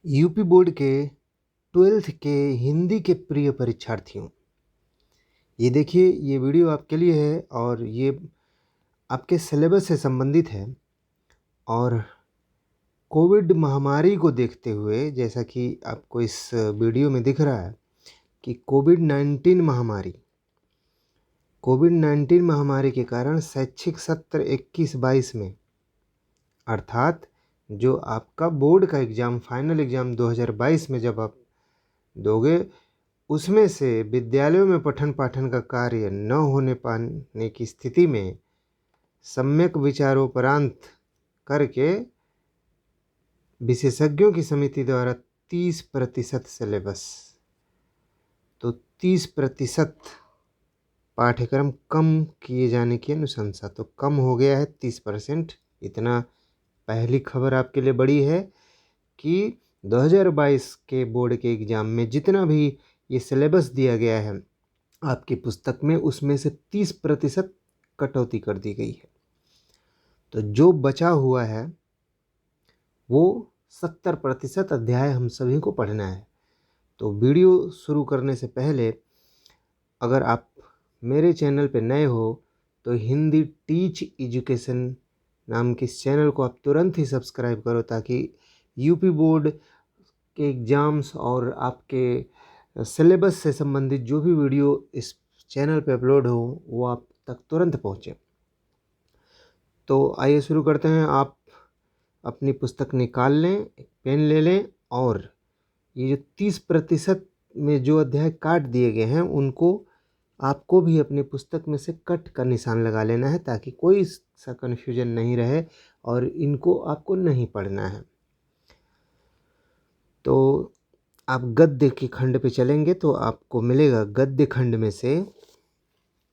UP board के 12th के हिंदी के प्रिय परीक्षार्थियों, ये देखिए ये वीडियो आपके लिए है और ये आपके सिलेबस से संबंधित है। और कोविड महामारी को देखते हुए, जैसा कि आपको इस वीडियो में दिख रहा है कि कोविड-19 महामारी के कारण शैक्षिक सत्र 21-22 में, अर्थात जो आपका बोर्ड का एग्ज़ाम फाइनल एग्ज़ाम 2022 में जब आप दोगे, उसमें से विद्यालयों में पठन पाठन का कार्य न होने पाने की स्थिति में सम्यक विचारोपरांत करके विशेषज्ञों की समिति द्वारा 30% सिलेबस, तो 30% पाठ्यक्रम कम किए जाने की अनुशंसा। तो कम हो गया है 30%। इतना पहली खबर आपके लिए बड़ी है कि 2022 के बोर्ड के एग्ज़ाम में जितना भी ये सिलेबस दिया गया है आपकी पुस्तक में, उसमें से 30% कटौती कर दी गई है। तो जो बचा हुआ है वो 70% अध्याय हम सभी को पढ़ना है। तो वीडियो शुरू करने से पहले अगर आप मेरे चैनल पे नए हो तो हिंदी टीच एजुकेशन नाम के इस चैनल को आप तुरंत ही सब्सक्राइब करो, ताकि यूपी बोर्ड के एग्ज़ाम्स और आपके सिलेबस से संबंधित जो भी वीडियो इस चैनल पे अपलोड हो वो आप तक तुरंत पहुँचे। तो आइए शुरू करते हैं। आप अपनी पुस्तक निकाल लें, एक पेन ले लें और ये जो 30% में जो अध्याय काट दिए गए हैं उनको आपको भी अपनी पुस्तक में से कट का निशान लगा लेना है, ताकि कोई सा कन्फ्यूजन नहीं रहे और इनको आपको नहीं पढ़ना है। तो आप गद्य के खंड पे चलेंगे तो आपको मिलेगा गद्य खंड में से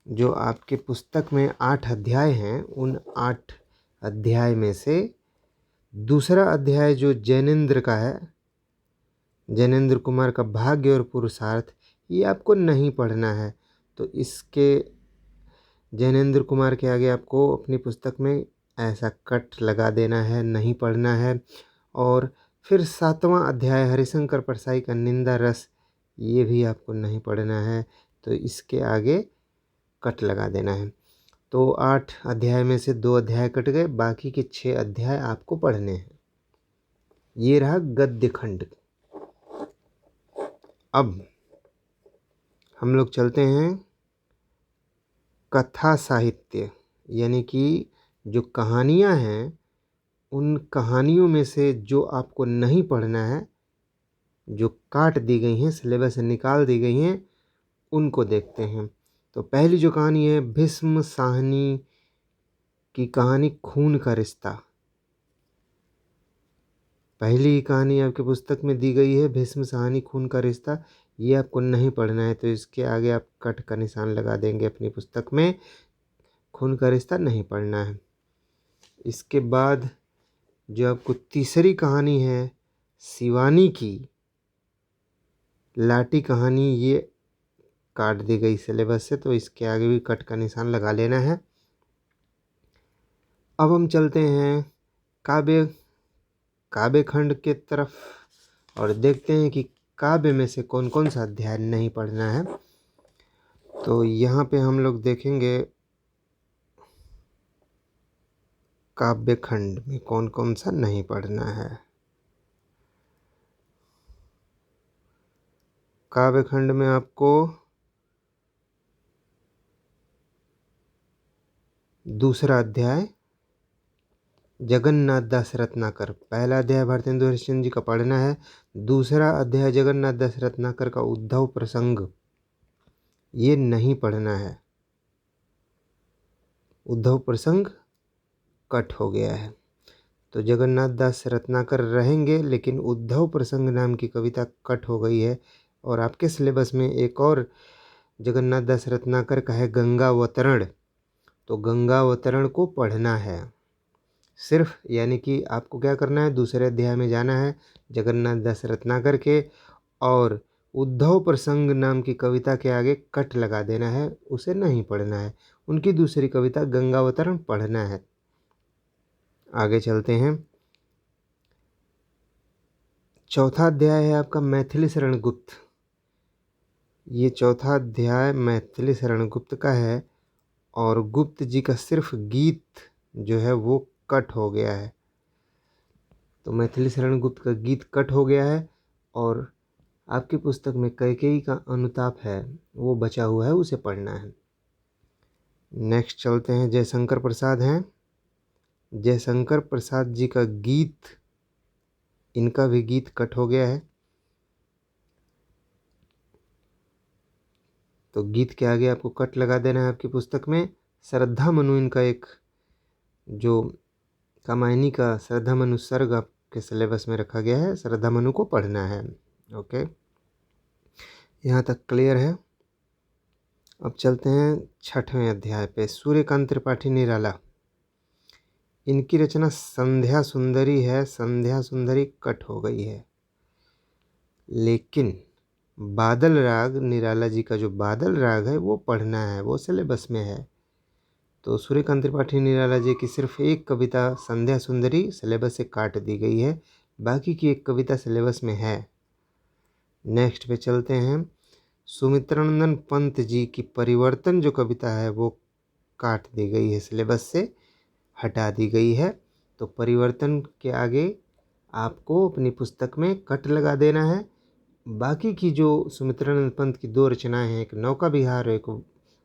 जो आपके पुस्तक में 8 अध्याय हैं, उन 8 अध्याय में से दूसरा अध्याय जो जैनेंद्र का है, जैनेंद्र कुमार का भाग्य और पुरुषार्थ, ये आपको नहीं पढ़ना है। तो इसके जैनेंद्र कुमार के आगे आपको अपनी पुस्तक में ऐसा कट लगा देना है, नहीं पढ़ना है। और फिर 7वां अध्याय हरिशंकर परसाई का निंदा रस, ये भी आपको नहीं पढ़ना है, तो इसके आगे कट लगा देना है। तो 8 अध्याय में से 2 अध्याय कट गए, बाकी के 6 अध्याय आपको पढ़ने हैं। ये रहा गद्य खंड। अब हम लोग चलते हैं कथा साहित्य, यानी कि जो कहानियाँ हैं उन कहानियों में से जो आपको नहीं पढ़ना है, जो काट दी गई हैं, सिलेबस से निकाल दी गई हैं, उनको देखते हैं। तो पहली जो कहानी है भीष्म साहनी की कहानी खून का रिश्ता। पहली कहानी आपके पुस्तक में दी गई है भीष्म साहनी खून का रिश्ता, ये आपको नहीं पढ़ना है, तो इसके आगे आप कट का निशान लगा देंगे अपनी पुस्तक में। खून का रिश्ता नहीं पढ़ना है। इसके बाद जो आपको तीसरी कहानी है शिवानी की लाठी कहानी, ये काट दी गई सिलेबस से, तो इसके आगे भी कट का निशान लगा लेना है। अब हम चलते हैं काव्य खंड के तरफ और देखते हैं कि काव्य में से कौन कौन सा अध्याय नहीं पढ़ना है। तो यहाँ पे हम लोग देखेंगे काव्य खंड में कौन कौन सा नहीं पढ़ना है। काव्य खंड में आपको दूसरा अध्याय जगन्नाथ दास रत्नाकर, पहला अध्याय भारतेंदु हरिश्चंद्र जी का पढ़ना है। दूसरा अध्याय जगन्नाथ दास रत्नाकर का उद्धव प्रसंग, ये नहीं पढ़ना है। उद्धव प्रसंग कट हो गया है, तो जगन्नाथ दास रत्नाकर रहेंगे, लेकिन उद्धव प्रसंग नाम की कविता कट हो गई है। और आपके सिलेबस में एक और जगन्नाथ दास रत्नाकर का है गंगावतरण, तो गंगावतरण को पढ़ना है सिर्फ। यानी कि आपको क्या करना है, दूसरे अध्याय में जाना है जगन्नाथ दास रत्नाकर के, और उद्धव प्रसंग नाम की कविता के आगे कट लगा देना है, उसे नहीं पढ़ना है। उनकी दूसरी कविता गंगावतरण पढ़ना है। आगे चलते हैं चौथा अध्याय है आपका मैथिली शरण गुप्त। ये चौथा अध्याय मैथिली शरण गुप्त का है और गुप्त जी का सिर्फ गीत जो है वो कट हो गया है। तो मैथिली शरण गुप्त का गीत कट हो गया है और आपकी पुस्तक में कैकेयी का अनुताप है वो बचा हुआ है, उसे पढ़ना है। नेक्स्ट चलते हैं, जयशंकर प्रसाद हैं। जयशंकर प्रसाद जी का गीत, इनका भी गीत कट हो गया है। तो गीत के आगे आपको कट लगा देना है आपकी पुस्तक में। श्रद्धा मनु इनका एक जो कामायनी का श्रद्धा मनु सर्ग आपके सिलेबस में रखा गया है, श्रद्धा मनु को पढ़ना है। ओके, यहाँ तक क्लियर है। अब चलते हैं 6वें अध्याय पे। सूर्यकांत त्रिपाठी निराला, इनकी रचना संध्या सुंदरी है। संध्या सुंदरी कट हो गई है, लेकिन बादल राग, निराला जी का जो बादल राग है वो पढ़ना है, वो सिलेबस में है। तो सूर्यकांत त्रिपाठी निराला जी की सिर्फ एक कविता संध्या सुंदरी सिलेबस से काट दी गई है, बाकी की एक कविता सिलेबस में है। नेक्स्ट पे चलते हैं, सुमित्रानंद पंत जी की परिवर्तन जो कविता है वो काट दी गई है, सिलेबस से हटा दी गई है। तो परिवर्तन के आगे आपको अपनी पुस्तक में कट लगा देना है। बाकी की जो सुमित्रानंद पंत की 2 रचनाएं हैं, एक नौका विहार और एक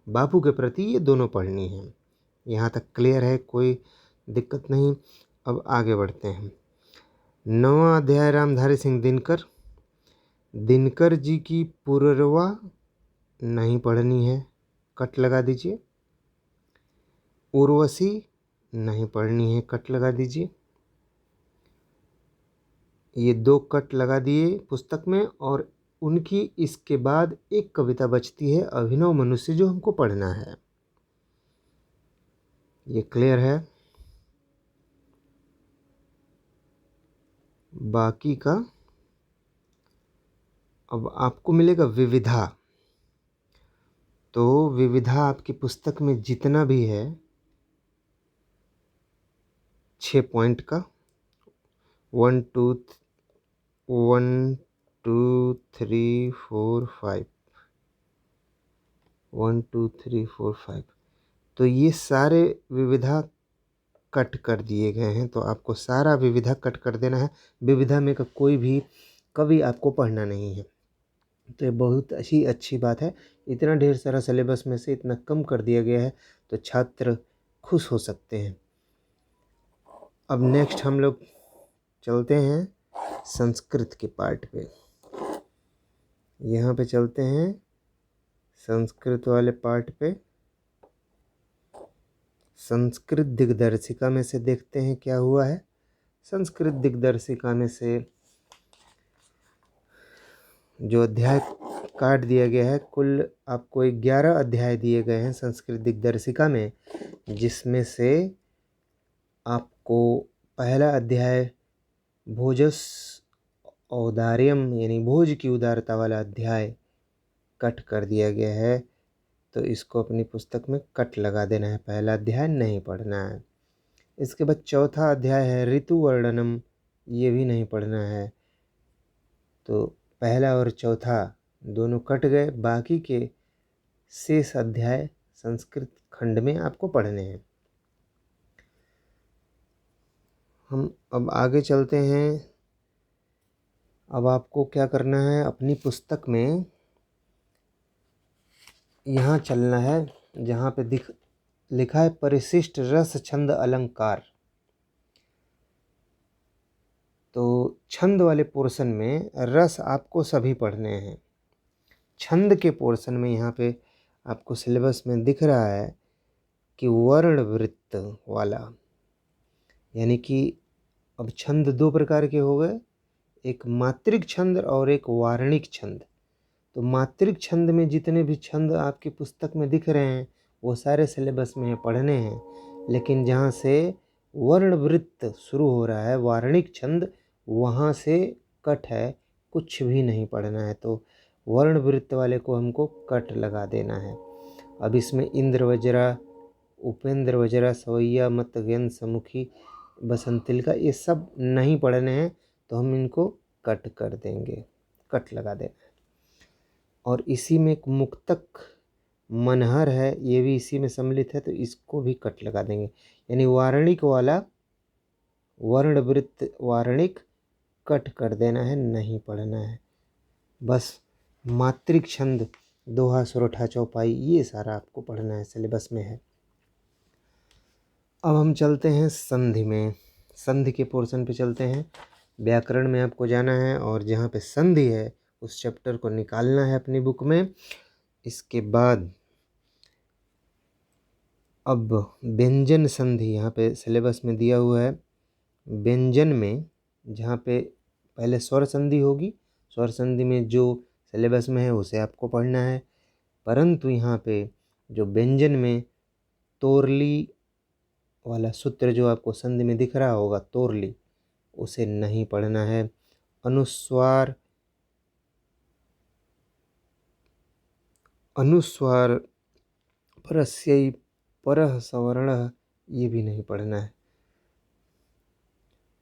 बापू के प्रति, ये दोनों पढ़नी हैं। यहाँ तक क्लियर है, कोई दिक्कत नहीं। अब आगे बढ़ते हैं। 9वां अध्याय रामधारी सिंह दिनकर। दिनकर जी की पुररवा नहीं पढ़नी है, कट लगा दीजिए। उर्वशी नहीं पढ़नी है, कट लगा दीजिए। ये 2 कट लगा दिए पुस्तक में। और उनकी इसके बाद एक कविता बचती है, अभिनव मनुष्य, जो हमको पढ़ना है। ये क्लियर है। बाकी का अब आपको मिलेगा विविधा। तो विविधा आपकी पुस्तक में जितना भी है 6 पॉइंट का, 1 2 3 4 5, 1 2 3 4 5, तो ये सारे विविधा कट कर दिए गए हैं। तो आपको सारा विविधा कट कर देना है। विविधा में का कोई भी कवि आपको पढ़ना नहीं है। तो ये बहुत अच्छी बात है। इतना ढेर सारा सिलेबस में से इतना कम कर दिया गया है, तो छात्र खुश हो सकते हैं। अब नेक्स्ट हम लोग चलते हैं संस्कृत के पार्ट पे। यहाँ पे चलते हैं संस्कृत वाले पार्ट पे। संस्कृत दिग्दर्शिका में से देखते हैं क्या हुआ है। संस्कृत दिग्दर्शिका में से जो अध्याय काट दिया गया है, कुल आपको 11 अध्याय दिए गए हैं संस्कृत दिग्दर्शिका में, जिसमें से आपको पहला अध्याय भोजस औदार्यम यानी भोज की उदारता वाला अध्याय कट कर दिया गया है। तो इसको अपनी पुस्तक में कट लगा देना है, पहला अध्याय नहीं पढ़ना है। इसके बाद चौथा अध्याय है ऋतु वर्णनम, ये भी नहीं पढ़ना है। तो पहला और चौथा दोनों कट गए, बाकी के शेष अध्याय संस्कृत खंड में आपको पढ़ने हैं। हम अब आगे चलते हैं। अब आपको क्या करना है, अपनी पुस्तक में यहाँ चलना है जहाँ पे लिखा है परिशिष्ट रस छंद अलंकार। तो छंद वाले पोर्शन में रस आपको सभी पढ़ने हैं। छंद के पोर्शन में यहाँ पे आपको सिलेबस में दिख रहा है कि वर्ण वृत्त वाला, यानी कि अब छंद 2 प्रकार के हो गए, एक मात्रिक छंद और एक वार्णिक छंद। तो मात्रिक छंद में जितने भी छंद आपकी पुस्तक में दिख रहे हैं वो सारे सिलेबस में पढ़ने हैं, लेकिन जहाँ से वर्ण वृत्त शुरू हो रहा है वार्णिक छंद, वहाँ से कट है, कुछ भी नहीं पढ़ना है। तो वर्ण वृत्त वाले को हमको कट लगा देना है। अब इसमें इंद्र वज्रा, उपेंद्र वज्रा, सवैया, मत, गेंद, समुखी, बसंतिल का, ये सब नहीं पढ़ने हैं, तो हम इनको कट कर देंगे, कट लगा देना है। और इसी में एक मुक्तक मनहर है, ये भी इसी में सम्मिलित है, तो इसको भी कट लगा देंगे। यानी वार्णिक वाला वर्णवृत्त वार्णिक कट कर देना है, नहीं पढ़ना है। बस मात्रिक छंद, दोहा, सोरठा, चौपाई, ये सारा आपको पढ़ना है, सिलेबस में है। अब हम चलते हैं संधि में, संधि के पोर्शन पे चलते हैं। व्याकरण में आपको जाना है और जहाँ पे संधि है उस चैप्टर को निकालना है अपनी बुक में। इसके बाद अब व्यंजन संधि यहाँ पे सिलेबस में दिया हुआ है। व्यंजन में जहाँ पे पहले स्वर संधि होगी, स्वर संधि में जो सिलेबस में है उसे आपको पढ़ना है, परंतु यहाँ पे जो व्यंजन में तोरली वाला सूत्र जो आपको संधि में दिख रहा होगा, तोरली, उसे नहीं पढ़ना है। अनुस्वार परस्यै परः सवर्णः, ये भी नहीं पढ़ना है।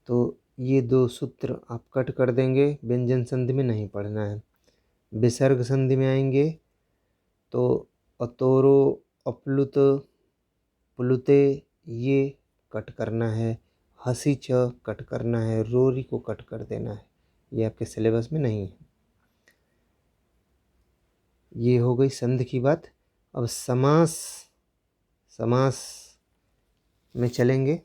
तो ये दो सूत्र आप कट कर देंगे, व्यंजन संधि में नहीं पढ़ना है। विसर्ग संधि में आएंगे तो अतोरो, अप्लुत, प्लुते, ये कट करना है। हसी च कट करना है, रोरी को कट कर देना है, ये आपके सिलेबस में नहीं है। ये हो गई संधि की बात। अब समास, समास में चलेंगे।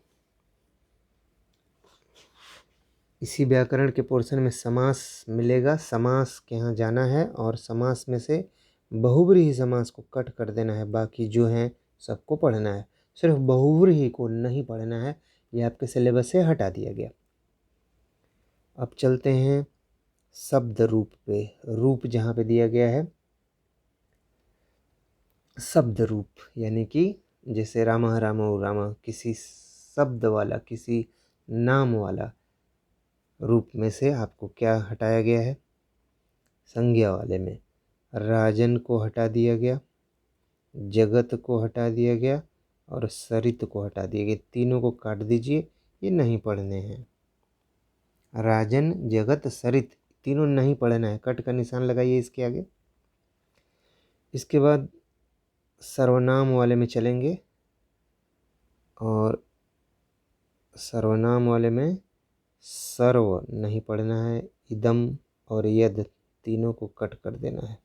इसी व्याकरण के पोर्शन में समास मिलेगा, समास के यहाँ जाना है और समास में से बहुव्रीहि समास को कट कर देना है, बाकी जो हैं सबको पढ़ना है। सिर्फ बहुव्रीहि को नहीं पढ़ना है, ये आपके सिलेबस से हटा दिया गया। अब चलते हैं शब्द रूप पे, रूप जहाँ पे दिया गया है शब्द रूप, यानी कि जैसे रामः रामौ रामः, किसी शब्द वाला, किसी नाम वाला रूप में से आपको क्या हटाया गया है, संज्ञा वाले में राजन को हटा दिया गया, जगत को हटा दिया गया और सरित को हटा दिया गया। तीनों को काट दीजिए, ये नहीं पढ़ने हैं। राजन, जगत, सरित, तीनों नहीं पढ़ना है, कट का निशान लगाइए इसके आगे। इसके बाद सर्वनाम वाले में चलेंगे और सर्वनाम वाले में सर्व नहीं पढ़ना है, इदम और यद तीनों को कट कर देना है।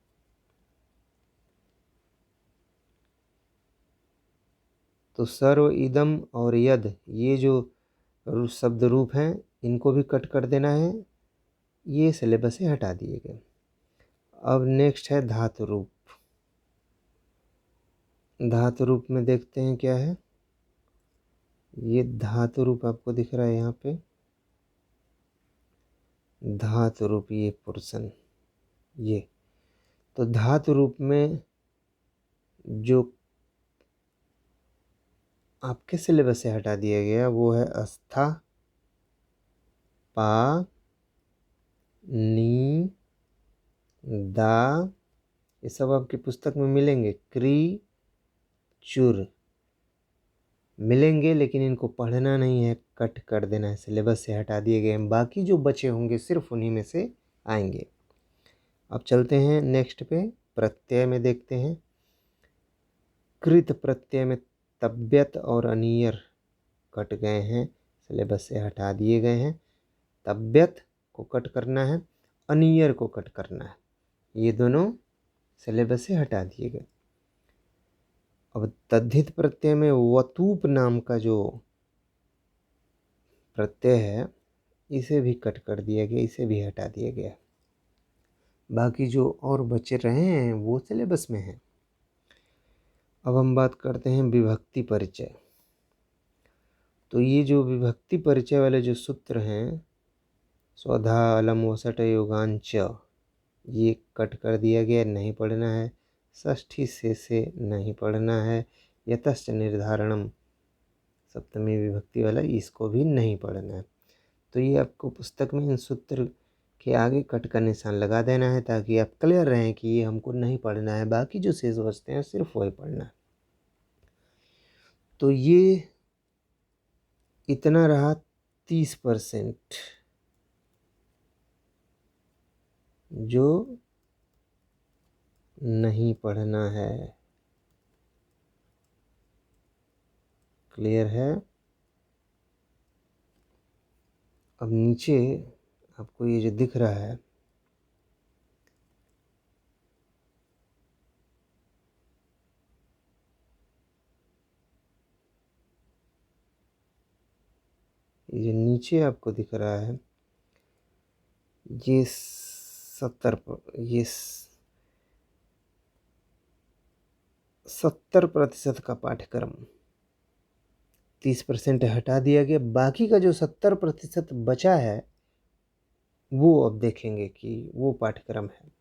तो सर्व, इदम और यद, ये जो शब्द रूप हैं इनको भी कट कर देना है, ये सिलेबस से हटा दिए गए। अब नेक्स्ट है धातु रूप। धातु रूप में देखते हैं क्या है। ये धातु रूप आपको दिख रहा है यहाँ पे, धातु रूप, ये पोर्शन, ये तो धातु रूप में जो आपके सिलेबस से हटा दिया गया वो है अस्था, पा, नी, दा, ये सब आपकी पुस्तक में मिलेंगे। क्री, चुर मिलेंगे, लेकिन इनको पढ़ना नहीं है, कट कर देना है, सिलेबस से हटा दिए गए हैं। बाकी जो बचे होंगे सिर्फ उन्हीं में से आएंगे। अब चलते हैं नेक्स्ट पे, प्रत्यय में देखते हैं। कृत प्रत्यय में तब्यत और अनियर कट गए हैं, सिलेबस से हटा दिए गए हैं। तब्यत को कट करना है, अनियर को कट करना है, ये दोनों सिलेबस से हटा दिए गए। अब तद्धित प्रत्यय में वतूप नाम का जो प्रत्यय है इसे भी कट कर दिया गया, इसे भी हटा दिया गया। बाकी जो और बचे रहे हैं वो सिलेबस में है। अब हम बात करते हैं विभक्ति परिचय। तो ये जो विभक्ति परिचय वाले जो सूत्र हैं, स्वधा, अलम, वसट, योगांच, ये कट कर दिया गया, नहीं पढ़ना है। षष्ठी से नहीं पढ़ना है। यतश्च निर्धारणम, सप्तमी विभक्ति वाला, इसको भी नहीं पढ़ना है। तो ये आपको पुस्तक में इन सूत्र के आगे कट का निशान लगा देना है, ताकि आप क्लियर रहें कि ये हमको नहीं पढ़ना है, बाकी जो शेष बचते हैं सिर्फ वही पढ़ना है। तो ये इतना रहा 30%। जो नहीं पढ़ना है। क्लियर है? अब नीचे आपको ये जो दिख रहा है, ये जो नीचे आपको दिख रहा है, ये 70% का पाठ्यक्रम 30% हटा दिया गया। बाकी का जो 70% बचा है वो अब देखेंगे कि वो पाठ्यक्रम है।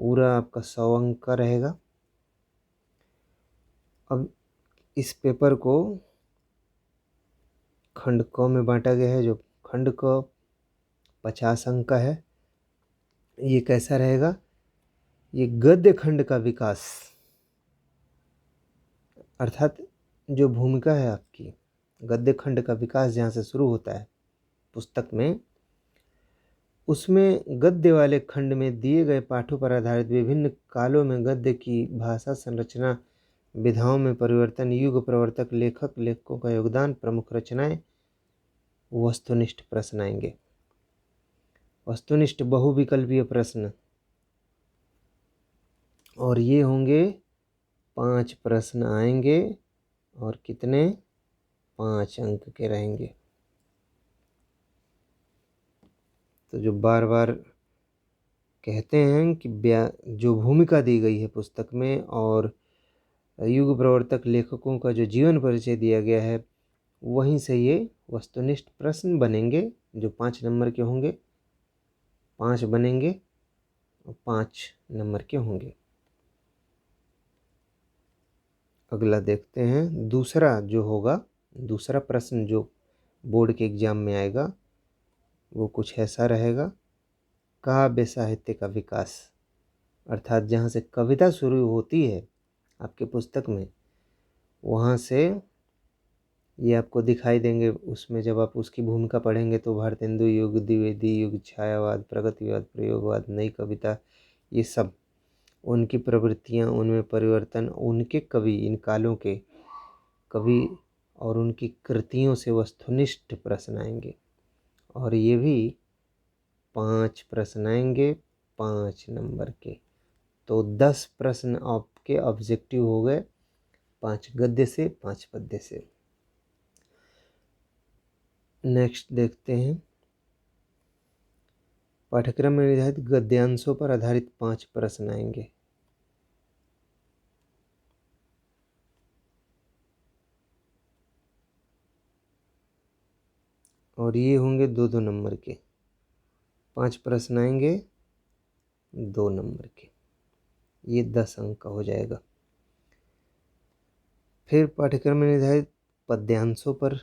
पूरा आपका 100 अंक का रहेगा। अब इस पेपर को खंड क में बांटा गया है। जो खंड क 50 अंक का है। ये कैसा रहेगा? ये गद्य खंड का विकास, अर्थात जो भूमिका है आपकी, गद्य खंड का विकास जहाँ से शुरू होता है पुस्तक में, उसमें गद्य वाले खंड में दिए गए पाठों पर आधारित विभिन्न कालों में गद्य की भाषा संरचना विधाओं में परिवर्तन, युग प्रवर्तक, लेखक लेखकों का योगदान, प्रमुख रचनाएं, वस्तुनिष्ठ प्रश्न आएंगे। वस्तुनिष्ठ बहुविकल्पीय प्रश्न, और ये होंगे 5 प्रश्न आएंगे और कितने? 5 अंक के रहेंगे। तो जो बार बार कहते हैं कि जो भूमिका दी गई है पुस्तक में और युग प्रवर्तक लेखकों का जो जीवन परिचय दिया गया है, वहीं से ये वस्तुनिष्ठ प्रश्न बनेंगे जो 5 नंबर के होंगे। 5 बनेंगे और 5 नंबर के होंगे। अगला देखते हैं। दूसरा जो होगा, दूसरा प्रश्न जो बोर्ड के एग्जाम में आएगा वो कुछ ऐसा रहेगा। काव्य साहित्य का विकास, अर्थात जहाँ से कविता शुरू होती है आपके पुस्तक में, वहाँ से ये आपको दिखाई देंगे। उसमें जब आप उसकी भूमिका पढ़ेंगे तो भारतेंदु युग, द्विवेदी युग, छायावाद, प्रगतिवाद, प्रयोगवाद, नई कविता, ये सब उनकी प्रवृत्तियाँ, उनमें परिवर्तन, उनके कवि, इन कालों के कवि और उनकी कृतियों से वस्तुनिष्ठ प्रश्न आएंगे। और ये भी 5 प्रश्न आएंगे 5 नंबर के। तो 10 प्रश्न आपके ऑब्जेक्टिव हो गए, 5 गद्य से, 5 पद्य से। नेक्स्ट देखते हैं। पाठ्यक्रम में निर्धारित गद्यांशों पर आधारित 5 प्रश्न आएंगे। और ये होंगे 2-2 नंबर के। 5 प्रश्न आएंगे 2 नंबर के। ये 10 अंक का हो जाएगा। फिर पाठ्यक्रम में निर्धारित पद्यांशों पर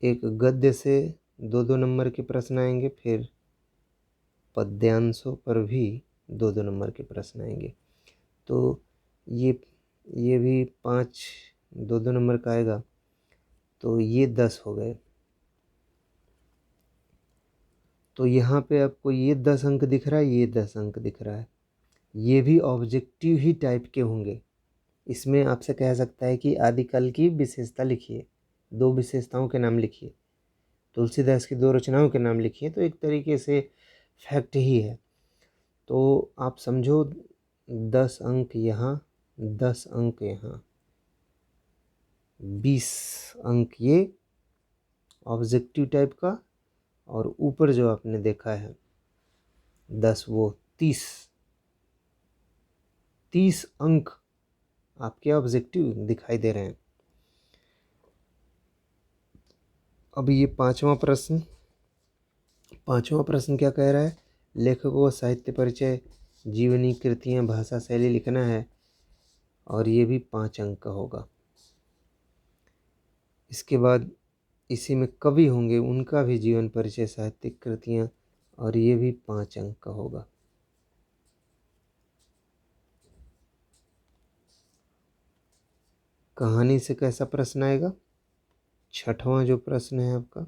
एक गद्य से 2-2 नंबर के प्रश्न आएंगे। फिर पद्यांशों पर भी 2-2 नंबर के प्रश्न आएंगे। तो ये भी 5 2-2 नंबर का आएगा। तो ये 10 हो गए। तो यहाँ पे आपको ये 10 अंक दिख रहा है, ये 10 अंक दिख रहा है। ये भी ऑब्जेक्टिव ही टाइप के होंगे। इसमें आपसे कह सकता है कि आदिकाल की विशेषता लिखिए, 2 विशेषताओं के नाम लिखिए, तुलसीदास की 2 रचनाओं के नाम लिखिए। तो एक तरीके से फैक्ट ही है। तो आप समझो 10 अंक यहाँ, 10 अंक यहाँ, 20 अंक ये ऑब्जेक्टिव टाइप का। और ऊपर जो आपने देखा है 10, वो 30 अंक आपके ऑब्जेक्टिव दिखाई दे रहे हैं। अब ये पांचवा प्रश्न क्या कह रहा है? लेखकों का साहित्य परिचय, जीवनी, कृतियाँ, भाषा शैली लिखना है। और ये भी 5 अंक का होगा। इसके बाद इसी में कवि होंगे, उनका भी जीवन परिचय, साहित्यिक कृतियाँ, और ये भी 5 अंक का होगा। कहानी से कैसा प्रश्न आएगा? छठवां जो प्रश्न है आपका,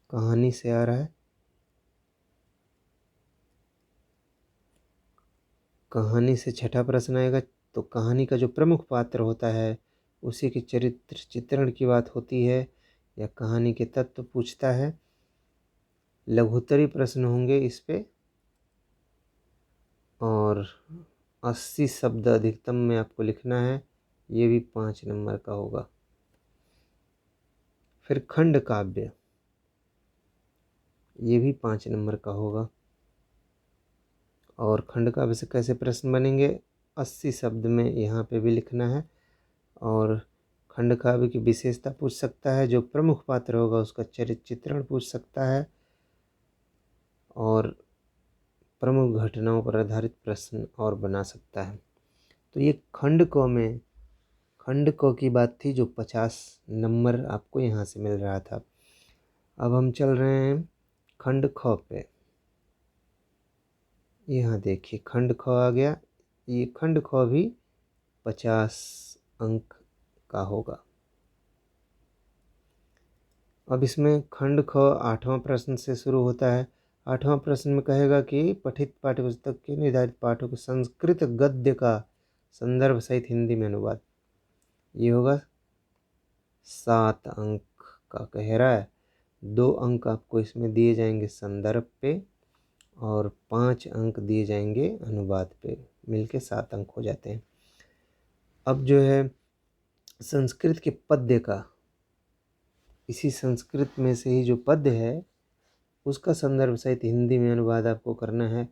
कहानी से आ रहा है। कहानी से छठा प्रश्न आएगा। तो कहानी का जो प्रमुख पात्र होता है उसी के चरित्र चित्रण की बात होती है या कहानी के तत्व पूछता है। लघुत्तरी प्रश्न होंगे इस पे और 80 शब्द अधिकतम में आपको लिखना है। ये भी 5 नंबर का होगा। फिर खंड काव्य, ये भी 5 नंबर का होगा। और खंड काव्य से कैसे प्रश्न बनेंगे, 80 शब्द में यहाँ पे भी लिखना है। और खंड काव्य की विशेषता पूछ सकता है, जो प्रमुख पात्र होगा उसका चरित्र चित्रण पूछ सकता है और प्रमुख घटनाओं पर आधारित प्रश्न और बना सकता है। तो ये खंड क की बात थी जो 50 नंबर आपको यहाँ से मिल रहा था। अब हम चल रहे हैं खंड ख पे। यहाँ देखिए खंड ख आ गया। ये खंड ख भी 50 अंक का होगा। अब इसमें खंड ख 8वां प्रश्न से शुरू होता है। 8वां प्रश्न में कहेगा कि पठित पाठ्यपुस्तक के निर्धारित पाठों के संस्कृत गद्य का संदर्भ सहित हिंदी में अनुवाद। ये होगा 7 अंक का कह रहा है। 2 अंक आपको इसमें दिए जाएंगे संदर्भ पे और 5 अंक दिए जाएंगे अनुवाद पे, मिलके 7 अंक हो जाते हैं। अब जो है संस्कृत के पद्य का, इसी संस्कृत में से ही जो पद्य है उसका संदर्भ सहित हिंदी में अनुवाद आपको करना है।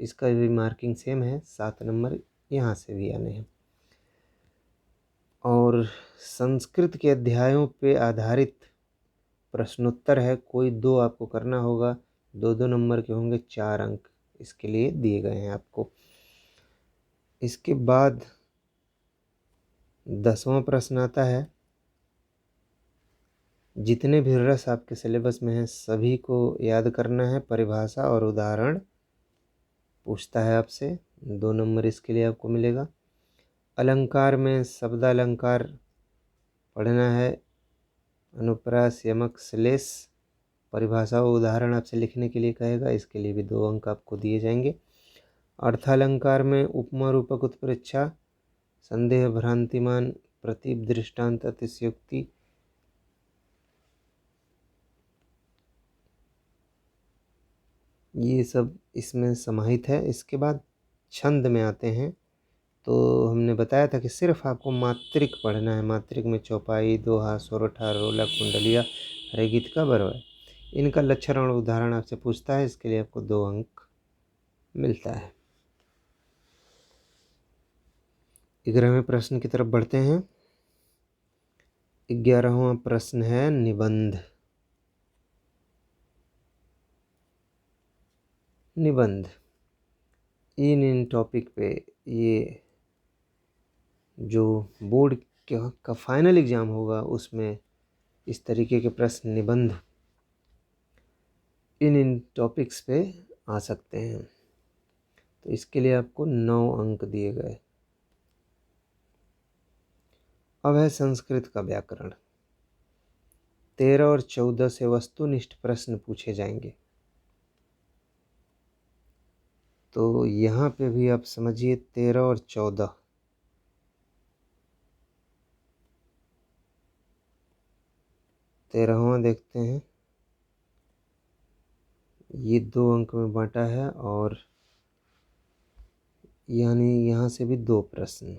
इसका भी मार्किंग सेम है, 7 नंबर यहाँ से भी आने हैं। और संस्कृत के अध्यायों पे आधारित प्रश्नोत्तर है, कोई 2 आपको करना होगा। 2-2 नंबर के होंगे, 4 अंक इसके लिए दिए गए हैं आपको। इसके बाद 10वां प्रश्न आता है। जितने भी रस आपके सिलेबस में हैं सभी को याद करना है। परिभाषा और उदाहरण पूछता है आपसे, 2 नंबर इसके लिए आपको मिलेगा। अलंकार में शब्द अलंकार पढ़ना है, अनुप्रास यमक श्लेष। परिभाषा और उदाहरण आपसे लिखने के लिए कहेगा, इसके लिए भी 2 अंक आपको दिए जाएंगे। अर्थालंकार में उपमा रूपक उत्प्रेक्षा, संदेह भ्रांतिमान प्रतीप दृष्टांत अतिशयोक्ति। ये सब इसमें समाहित है। इसके बाद छंद में आते हैं। तो हमने बताया था कि सिर्फ आपको मात्रिक पढ़ना है। मात्रिक में चौपाई, दोहा, सोरठा, रोला, कुंडलिया, हरेगीत का बरवा। इनका लक्षण और उदाहरण आपसे पूछता है, इसके लिए आपको 2 अंक मिलता है। 11वें प्रश्न की तरफ बढ़ते हैं। 11वां प्रश्न है निबंध। निबंध इन टॉपिक पे ये जो बोर्ड का फाइनल एग्ज़ाम होगा उसमें इस तरीके के प्रश्न निबंध इन टॉपिक्स पे आ सकते हैं। तो इसके लिए आपको 9 अंक दिए गए। अब है संस्कृत का व्याकरण। 13 और 14 से वस्तुनिष्ठ प्रश्न पूछे जाएंगे। तो यहाँ पे भी आप समझिए 13 और 14। 13वां देखते हैं। ये 2 अंक में बांटा है और यानी यहाँ से भी 2 प्रश्न।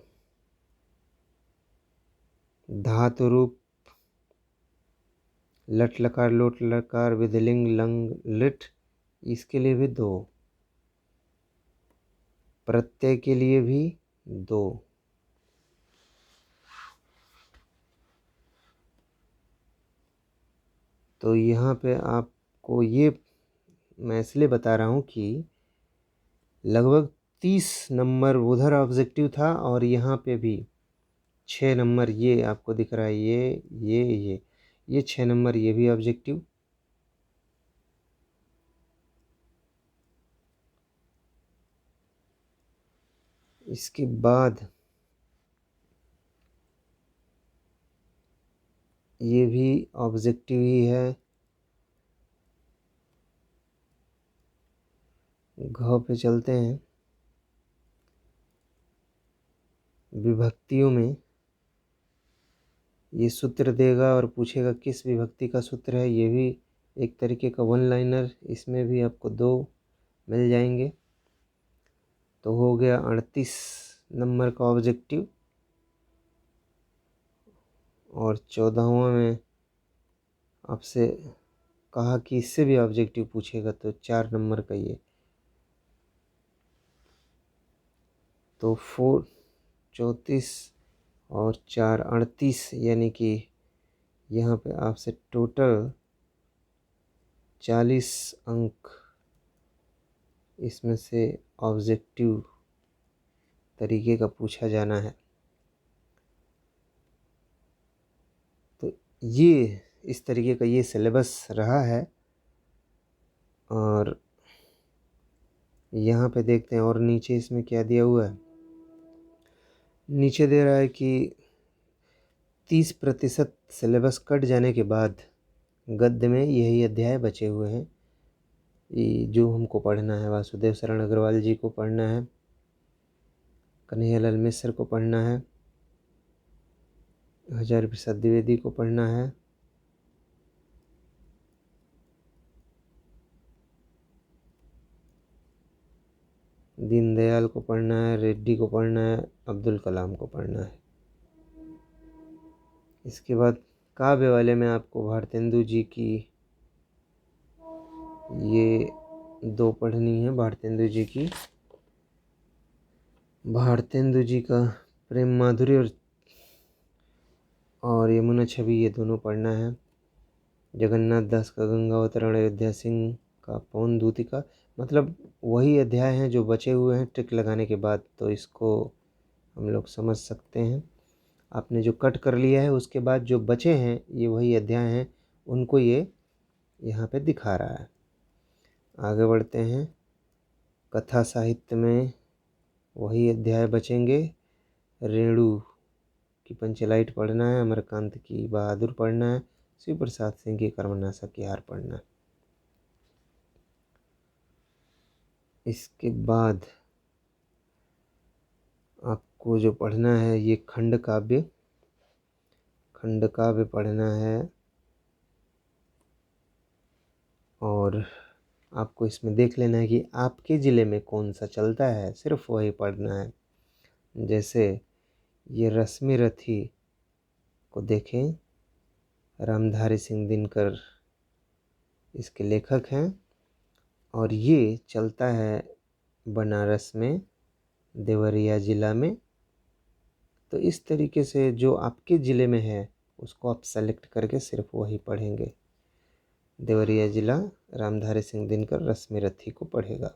धातु रूप लट लकार लोट लकार विधिलिंग लंग लिट, इसके लिए भी 2। प्रत्यय के लिए भी 2। तो यहाँ पे आपको ये मैं इसलिए बता रहा हूँ कि लगभग 30 नंबर उधर ऑब्जेक्टिव था और यहाँ पे भी 6 नंबर ये आपको दिख रहा है, ये 6 नंबर ये भी ऑब्जेक्टिव। इसके बाद ये भी ऑब्जेक्टिव ही है। घ पे चलते हैं। विभक्तियों में ये सूत्र देगा और पूछेगा किस विभक्ति का सूत्र है। ये भी एक तरीके का वन लाइनर, इसमें भी आपको 2 मिल जाएंगे। तो हो गया 38 नंबर का ऑब्जेक्टिव। और 14वां में आपसे कहा कि इससे भी ऑब्जेक्टिव पूछेगा, तो 4 नंबर का ये। तो 34 और 4 38, यानी कि यहाँ पे आपसे टोटल 40 अंक इसमें से ऑब्जेक्टिव तरीके का पूछा जाना है। तो ये इस तरीके का ये सिलेबस रहा है। और यहाँ पे देखते हैं और नीचे इसमें क्या दिया हुआ है। नीचे दे रहा है कि 30% सिलेबस कट जाने के बाद गद्य में यही अध्याय बचे हुए हैं, ये जो हमको पढ़ना है। वासुदेव शरण अग्रवाल जी को पढ़ना है, कन्हैयालाल मिश्र को पढ़ना है, हजारी प्रसाद द्विवेदी को पढ़ना है, दीनदयाल को पढ़ना है, रेड्डी को पढ़ना है, अब्दुल कलाम को पढ़ना है। इसके बाद काव्य वाले में आपको भारतेंदु जी की ये 2 पढ़नी है। भारतेंदु जी का प्रेम माधुरी और यमुना छवि, ये दोनों पढ़ना है। जगन्नाथ दास का गंगावतरण, अयोध्या सिंह का पवन दूतिका, मतलब वही अध्याय हैं जो बचे हुए हैं ट्रिक लगाने के बाद। तो इसको हम लोग समझ सकते हैं। आपने जो कट कर लिया है उसके बाद जो बचे हैं ये वही अध्याय हैं, उनको ये यहाँ पे दिखा रहा है। आगे बढ़ते हैं। कथा साहित्य में वही अध्याय बचेंगे। रेणु की पंचलाइट पढ़ना है, अमरकांत की बहादुर पढ़ना है, शिव प्रसाद सिंह की कर्मनाशा की हार पढ़ना है। इसके बाद आपको जो पढ़ना है ये खंड काव्य पढ़ना है। और आपको इसमें देख लेना है कि आपके ज़िले में कौन सा चलता है, सिर्फ वही पढ़ना है। जैसे ये रश्मि रथी को देखें, रामधारी सिंह दिनकर इसके लेखक हैं और ये चलता है बनारस में, देवरिया ज़िला में। तो इस तरीके से जो आपके ज़िले में है उसको आप सेलेक्ट करके सिर्फ वही पढ़ेंगे। देवरिया ज़िला, रामधारी सिंह दिनकर, रश्मि रथी को पढ़ेगा।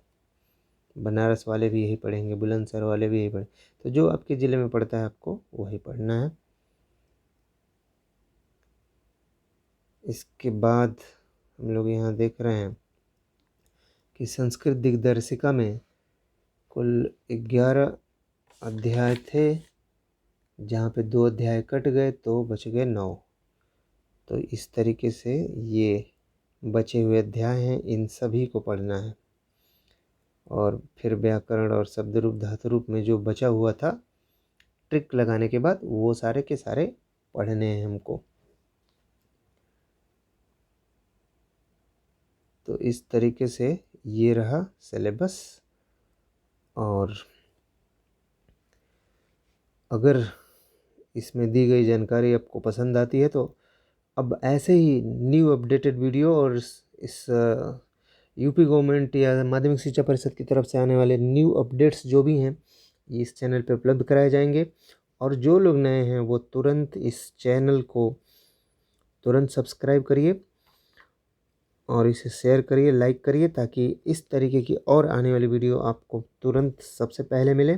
बनारस वाले भी यही पढ़ेंगे, बुलंदशहर वाले भी यही पढ़ें। तो जो आपके ज़िले में पढ़ता है आपको वही पढ़ना है। इसके बाद हम लोग यहाँ देख रहे हैं कि संस्कृत दिग्दर्शिका में कुल 11 अध्याय थे, जहाँ पे 2 अध्याय कट गए तो बच गए 9। तो इस तरीके से ये बचे हुए अध्याय हैं, इन सभी को पढ़ना है। और फिर व्याकरण और शब्द रूप धातु रूप में जो बचा हुआ था ट्रिक लगाने के बाद, वो सारे के सारे पढ़ने हैं हमको। तो इस तरीके से ये रहा सिलेबस। और अगर इसमें दी गई जानकारी आपको पसंद आती है तो अब ऐसे ही न्यू अपडेटेड वीडियो और इस यूपी गवर्नमेंट या माध्यमिक शिक्षा परिषद की तरफ से आने वाले न्यू अपडेट्स जो भी हैं ये इस चैनल पे उपलब्ध कराए जाएंगे। और जो लोग नए हैं वो तुरंत इस चैनल को तुरंत सब्सक्राइब करिए और इसे शेयर करिए, लाइक करिए, ताकि इस तरीके की और आने वाली वीडियो आपको तुरंत सबसे पहले मिले।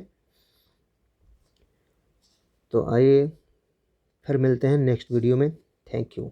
तो आइए फिर मिलते हैं नेक्स्ट वीडियो में। Thank you.